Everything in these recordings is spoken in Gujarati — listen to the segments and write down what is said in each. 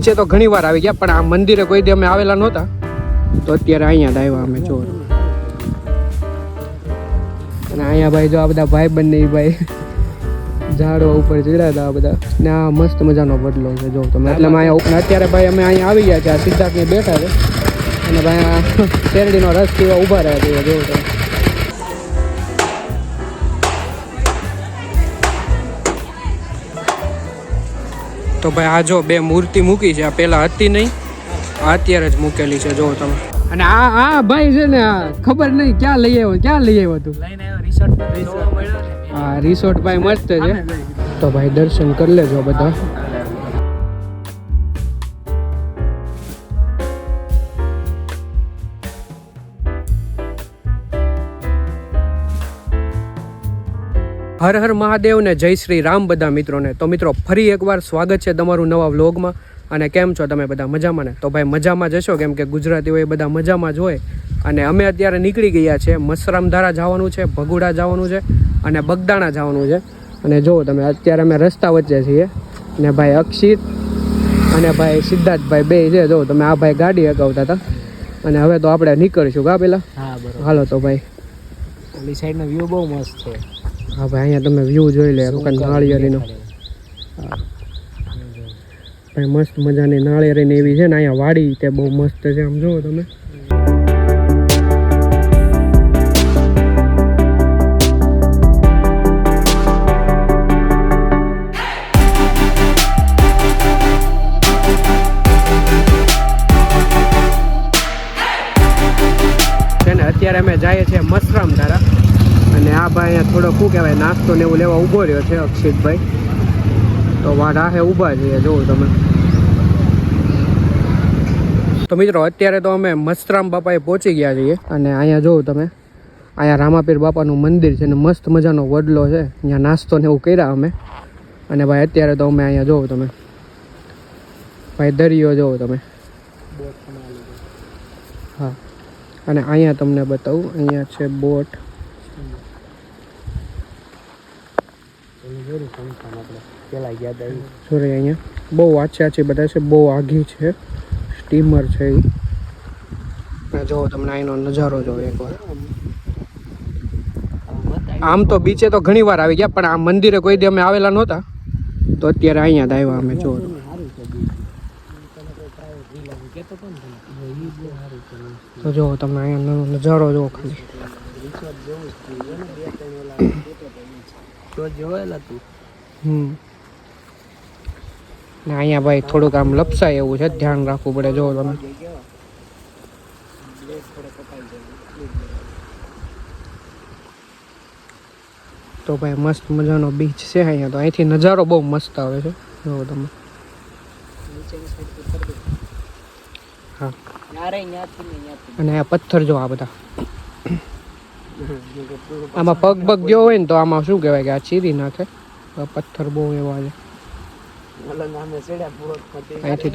નીચે તો ઘણી વાર આવી ગયા પણ આ મંદિરે કોઈ દી અમે આવેલા નહોતા તો અત્યારે અહીંયા જ આવ્યા અમે જો. અને અહીંયા ભાઈ જો આ બધા ભાઈ બંને ભાઈ ઝાડવા ઉપર ચડ્યા હતા બધા ને આ મસ્ત મજાનો બદલો છે જો તમે. એટલે અહીંયા અત્યારે ભાઈ અમે અહીંયા આવી ગયા છે. આ સિદ્ધાર્થને બેઠા છે અને ભાઈ આ શેરડીનો રસ પીવા ઊભા રહ્યા છે જો તમે. તો ભાઈ આ જો બે મૂર્તિ મૂકી છે. આ પહેલા હતી નહીં, આ અત્યારે જ મૂકેલી છે જો તમે. અને આ ભાઈ છે ને ખબર નહીં ક્યાં લઈ આવ્યો તું. હા રિસોર્ટ ભાઈ મસ્ત છે. તો ભાઈ દર્શન કરી લેજો બધા. હર હર મહાદેવ ને જય શ્રી રામ બધા મિત્રોને. તો મિત્રો ફરી એકવાર સ્વાગત છે તમારું નવા વ્લોગમાં. અને કેમ છો તમે બધા મજામાં ને? તો ભાઈ મજામાં જશો કેમ કે ગુજરાતીઓ એ બધા મજામાં જ હોય. અને અમે અત્યારે નીકળી ગયા છે. મસરામધારા જવાનું છે, ભગુડા જવાનું છે અને બગદાણા જવાનું છે. અને જો તમે અત્યારે અમે રસ્તા વચ્ચે છીએ ને ભાઈ અક્ષિત અને ભાઈ સિદ્ધાર્થભાઈ બે છે જો તમે. આ ભાઈ ગાડી હકાવતા હતા અને હવે તો આપણે નીકળીશું કા પેલા. હા બરાબર. હાલો તો ભાઈ ઓલી સાઈડનો વ્યૂ બહુ મસ્ત છે. હા ભાઈ અહીંયા તમે વ્યૂ જોઈ લે નાળિયેરીનો. ભાઈ મસ્ત મજાની નાળિયેરીને એવી છે ને અહીંયા વાડી તે બહુ મસ્ત છે આમ જુઓ તમે. અત્યારે અમે જઈએ છીએ મસરામધારા અને આ ભાઈ અહીંયા થોડો શું કહેવાય નાસ્તો ને એવું લેવા ઊભો રહ્યો છે અક્ષિતભાઈ. તો વાડાહે ઊભા છીએ જોવો તમે. તો મિત્રો અત્યારે તો અમે મસરામ બાપાએ પહોંચી ગયા છીએ અને અહીંયા જોવો તમે. અહીંયા રામાપીર બાપાનું મંદિર છે ને મસ્ત મજાનો વડલો છે. અહીંયા નાસ્તો ને એવું કર્યા અમે. અને ભાઈ અત્યારે તો અમે અહીંયા જોવો તમે ભાઈ દરિયો જોવો તમે. હા અને અહીંયા તમને બતાવું અહીંયા છે બોટ. સોરી અહીંયા બહુ આછી બધા છે, બહુ આઘી છે, સ્ટીમર છે એ. જો તમને અહીંનો નજારો જો એકવાર. આમ તો બીચે તો ઘણી વાર આવી ગયા પણ આ મંદિરે કોઈ દી અમે આવેલા નહોતા તો અત્યારે અહીંયા જ આવ્યા અમે જો. તો જો તમને અહીંયા નજારો જો ખાલી. ને અહીંયા ભાઈ થોડુંક આમ લપસાય એવું છે, ધ્યાન રાખવું પડે જો તમે. તો ભાઈ મસ્ત મજાનો બીચ છે અહીંયા. તો અહીંથી નજારો બહુ મસ્ત આવે છે જો તમે. હા અને આ પથ્થર જો આ બધા આમાં પગ ગયો હોય ને તો આમાં શું કહેવાય કે આ ચીરી નાખે. પથ્થર બહુ એવા છે અહીંથી.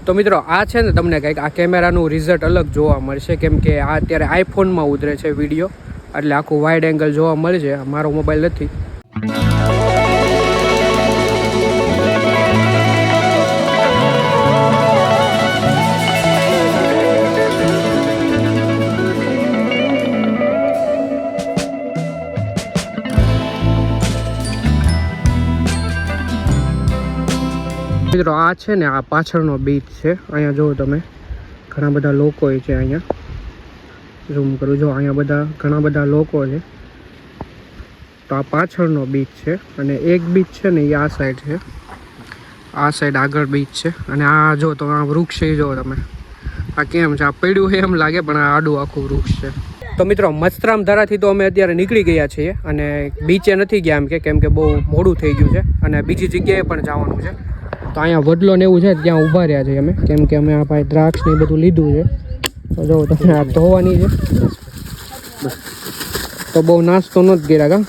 તો મિત્રો આ છે ને તમને કંઈક આ કેમેરાનું રિઝલ્ટ અલગ જોવા મળશે કેમ કે આ અત્યારે આઈફોનમાં ઉતરે છે વિડીયો એટલે આખું વાઇડ એંગલ જોવા મળશે. મારો મોબાઈલ નથી. મિત્રો આ છે ને આ પાછળનો બીચ છે. અહીંયા જુઓ તમે ઘણા બધા લોકો છે. અહીંયા ઝૂમ કરું જો અહીંયા બધા ઘણા બધા લોકો છે. તો આ પાછળનો બીચ છે અને એક બીચ છે ને એ આ સાઈડ છે. આ સાઈડ આગળ બીચ છે અને આ જો તમે આ વૃક્ષ છે જો તમે. આ કેમ છે આ પડ્યું છે એમ લાગે પણ આ આડું આખું વૃક્ષ છે. તો મિત્રો મસરામધારાથી તો અમે અત્યારે નીકળી ગયા છીએ અને બીચે નથી ગયા કેમ કે બહુ મોડું થઈ ગયું છે અને બીજી જગ્યાએ પણ જવાનું છે. તો અહીંયા વડલો ને એવું છે ત્યાં ઊભા રહ્યા છીએ અમે કેમ કે અમે આ ભાઈ દ્રાક્ષ ને બધું લીધું છે. તો જો તમે આ ધોવાની છે તો બહુ નાસ્તો નથી કર્યા કા.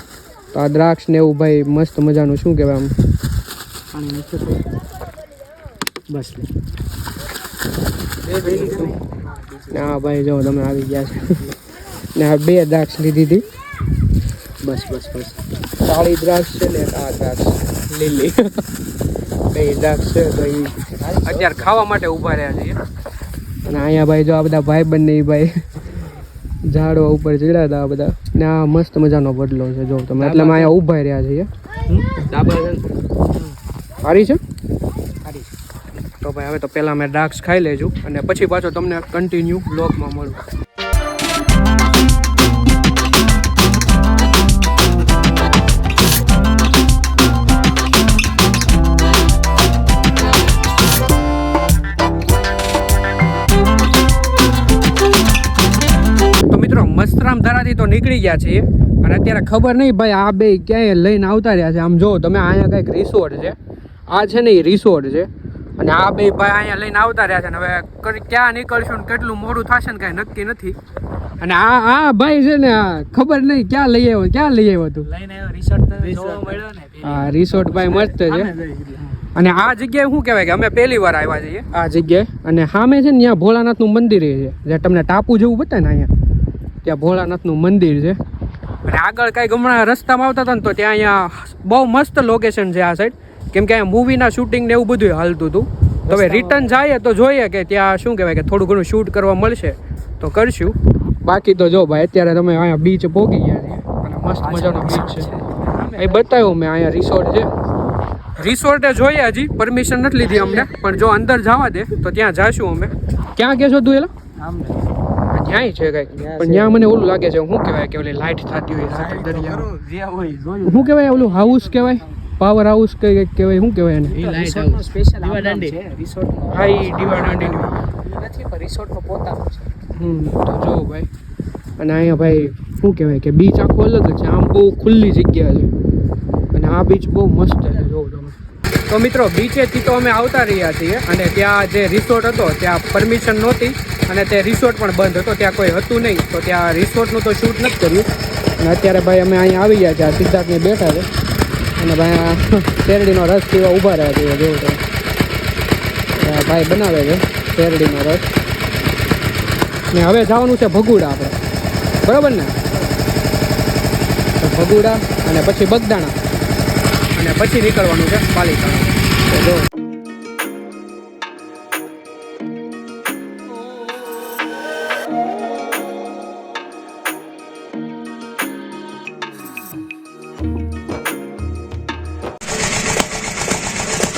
તો આ દ્રાક્ષ ને એવું ભાઈ મસ્ત મજાનું શું કહેવાય આમ બસ. હા ભાઈ જો તમે આવી ગયા છે ને આ 2 દ્રાક્ષ લીધી હતી બસ. કાળી દ્રાક્ષ છે ને આ દ્રાક્ષ લીલી. બે દ્રાક્ષ છે તો એ અત્યારે ખાવા માટે ઊભા રહ્યા છીએ. અને અહીંયા ભાઈ જો આ બધા ભાઈ બંને ભાઈ ઝાડવા ઉપર ચડ્યા હતા આ બધા. ને આ મસ્ત મજાનો બદલો છે જો તમે, એટલે અમે અહીંયા ઊભા રહ્યા છીએ. સારી છે. તો ભાઈ હવે તો પહેલાં મેં દ્રાક્ષ ખાઈ લેજો અને પછી પાછો તમને કન્ટિન્યુ બ્લોગમાં મળું. તો મિત્રો મસ્તરામ ધરાથી તો નીકળી ગયા છીએ અને અત્યારે ખબર નહીં ભાઈ આ બે ક્યાંય લઈને આવતા રહ્યા છે. આમ જો તમે અહીંયા કંઈક રિસોર્ટ છે, આ છે ને એ રિસોર્ટ છે અને આ બે ભાઈ અહીંયા લઈને આવતા રહ્યા છે. ને હવે ક્યાં નીકળશું ને કેટલું મોડું થશે ને કાંઈ નક્કી નથી. અને આ ભાઈ છે ને ખબર નહીં ક્યાં લઈ આવ્યો તું. હા રિસોર્ટ ભાઈ મસ્ત છે. અને આ જગ્યાએ શું કહેવાય કે અમે પહેલી વાર આવ્યા છીએ આ જગ્યાએ. અને સામે છે ને ત્યાં ભોળાનાથનું મંદિર છે, જે તમને ટાપુ જેવું બતાવે ને અહીંયા ત્યાં ભોળાનાથનું મંદિર છે. અને આગળ કાંઈક હમણાં રસ્તામાં આવતા હતા ને તો ત્યાં અહીંયા બહુ મસ્ત લોકેશન છે આ સાઈડ, કેમ કે અહીંયા મૂવીના શૂટિંગ ને એવું બધું હાલતું હતું. તો હવે રિટર્ન જાય તો જોઈએ કે ત્યાં શું કહેવાય કે થોડું ઘણું શૂટ કરવા મળશે તો કરશું. બાકી તો જો ભાઈ અત્યારે તમે અહીંયા બીચ પહોંચી ગયા છે અને મસ્ત મજાનો બીચ છે. એ બતાવ્યું મેં અહીંયા રિસોર્ટ છે. રિસોર્ટે જોઈએ હજી પરમિશન નથી લીધી અમને, પણ જો અંદર જવા દે તો ત્યાં જાશું અમે. ક્યાં કહેશો તું એલા? ત્યાંય છે કંઈક, પણ ત્યાં મને ઓલું લાગે છે શું કહેવાય કે ઓલી લાઇટ થતી હોય દરિયા, શું કહેવાય ઓલું હાઉસ કહેવાય, પાવર હાઉસ કંઈક કહેવાય, શું કહેવાય એને? હા એ દીવાદાંડીની નથી પણ રિસોર્ટનો પોતાનો છે. તો જો ભાઈ અને અહીંયા ભાઈ શું કહેવાય કે બીચ આખો અલગ જ છે. આમ બહુ ખુલ્લી જગ્યા છે અને આ બીચ બહુ મસ્ત છે જોવો તમે. તો મિત્રો બીચેથી તો અમે આવતા રહ્યા છીએ અને ત્યાં જે રિસોર્ટ હતો ત્યાં પરમિશન નહોતી અને તે રિસોર્ટ પણ બંધ હતો, ત્યાં કોઈ હતું નહીં. તો ત્યાં રિસોર્ટનું તો શૂટ નથી કર્યું. અને અત્યારે ભાઈ અમે અહીંયા આવી ગયા છે, આ સિદ્ધાર્થને બેઠા છે અને ભાઈ આ શેરડીનો રસ પીવા ઊભા રહ્યા છે જોવો તમે. ભાઈ બનાવે છે શેરડીનો રસ. ને હવે જવાનું છે ભગુડા આપણે, બરાબર ને? તો ભગુડા અને પછી બગદાણા અને પછી નીકળવાનું છે પાલિતાણા. તો જો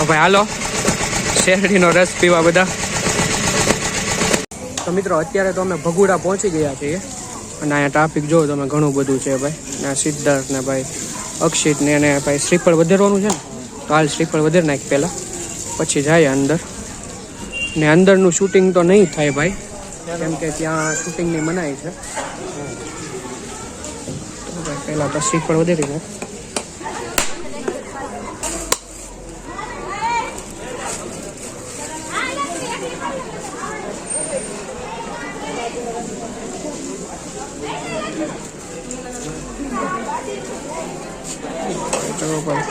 ભાઈ હાલો શેરડીનો રસ પીવા બધા. તો મિત્રો અત્યારે તો અમે ભગુડા પહોંચી ગયા છીએ અને અહીંયા ટ્રાફિક જોવો તમે ઘણું બધું છે ભાઈ. ને સિદ્ધાર્થ ને ભાઈ અક્ષિત ને એને ભાઈ શ્રીફળ વધારવાનું છે ને, તો હાલ શ્રીફળ વધારી નાખ પહેલાં, પછી જાય અંદર. ને અંદરનું શૂટિંગ તો નહીં થાય ભાઈ, કેમ કે ત્યાં શૂટિંગની મનાઈ છે. તો ભાઈ પહેલાં તો શ્રીફળ વધારી નાખ. ચલો ભાઈ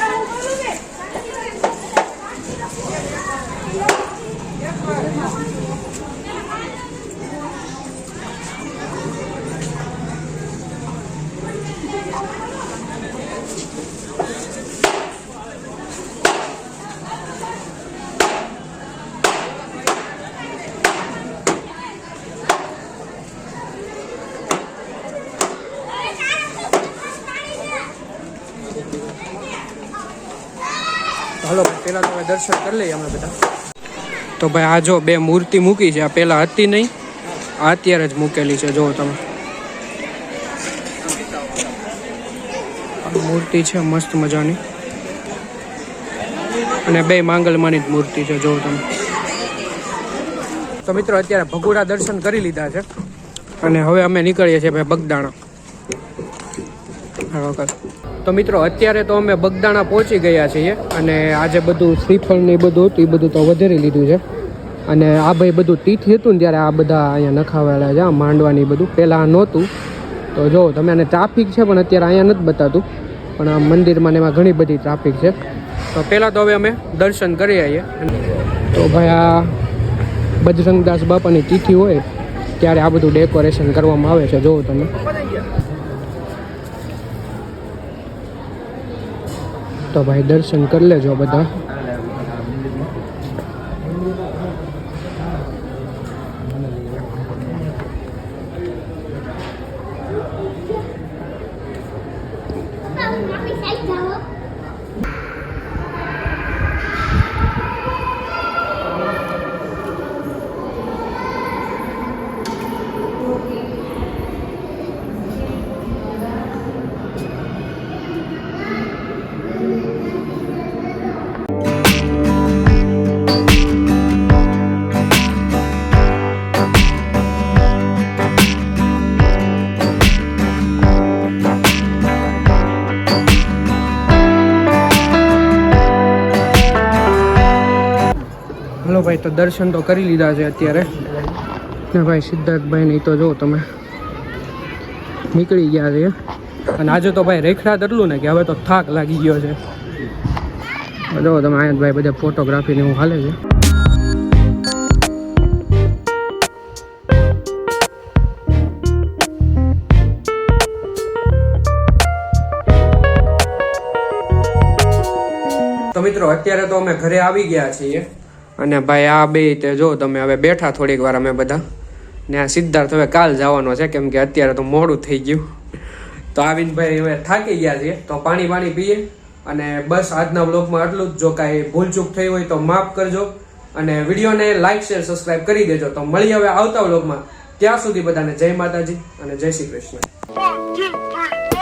હાલો પહેલાં તમે દર્શન કરી લઈએ અમે બધા. તો ભાઈ આ જો બે મૂર્તિ મૂકી છે, આ પહેલાં હતી નહીં, આ અત્યારે જ મૂકેલી છે. જો તમે મૂર્તિ છે મસ્ત મજાની અને બે માંગલમાની જ મૂર્તિ છે. જો તમે. તો મિત્રો અત્યારે ભગુડા દર્શન કરી લીધા છે અને હવે અમે નીકળીએ છીએ ભાઈ બગદાણા. તો મિત્રો અત્યારે તો અમે બગદાણા પહોંચી ગયા છીએ અને આજે બધું શ્રીફળ ને એ બધું હતું એ બધું તો વધારી લીધું છે. અને આ ભાઈ બધું તીથી હતું ને ત્યારે આ બધા અહીંયા નખાવેલા છે, આ માંડવાની બધું પહેલાં નહોતું. તો જો તમે આને ટ્રાફિક છે પણ અત્યારે અહીંયા નથી બતાતું, પણ આ મંદિરમાં ને એમાં ઘણી બધી ટ્રાફિક છે. તો પહેલાં તો હવે અમે દર્શન કરી આવીએ. તો ભાઈ આ બજરંગદાસ બાપાની તિથિ હોય ત્યારે આ બધું ડેકોરેશન કરવામાં આવે છે. જોવો તમે. તો ભાઈ દર્શન કરી લેજો બધા. હલો ભાઈ, તો દર્શન તો કરી લીધા છે અત્યારે ને ભાઈ સિદ્ધાર્થભાઈ નહીં તો જો તમે નીકળી ગયા છે. અને આજે તો ભાઈ રેખરાત એટલું ને કે હવે તો થાક લાગી ગયો છે. જો તમે આયા ભાઈ બધા ફોટોગ્રાફી ને એવું હાલે છે. તો મિત્રો અત્યારે તો અમે ઘરે આવી ગયા છીએ અને ભાઈ આ બે તે જો તમે હવે બેઠા થોડીક વાર અમે બધા ને આ સિદ્ધાર્થ હવે કાલ જવાનો છે કેમ કે અત્યારે તો મોડું થઈ ગયું. તો આવીને ભાઈ હવે થાકી ગયા છીએ તો પાણી પીએ અને બસ આજના વ્લોગમાં આટલું જ. જો કાંઈ ભૂલચૂક થઈ હોય તો માફ કરજો અને વિડીયોને લાઈક શેર સબસ્ક્રાઈબ કરી દેજો. તો મળીએ હવે આવતા વ્લોગમાં. ત્યાં સુધી બધાને જય માતાજી અને જય શ્રી કૃષ્ણ.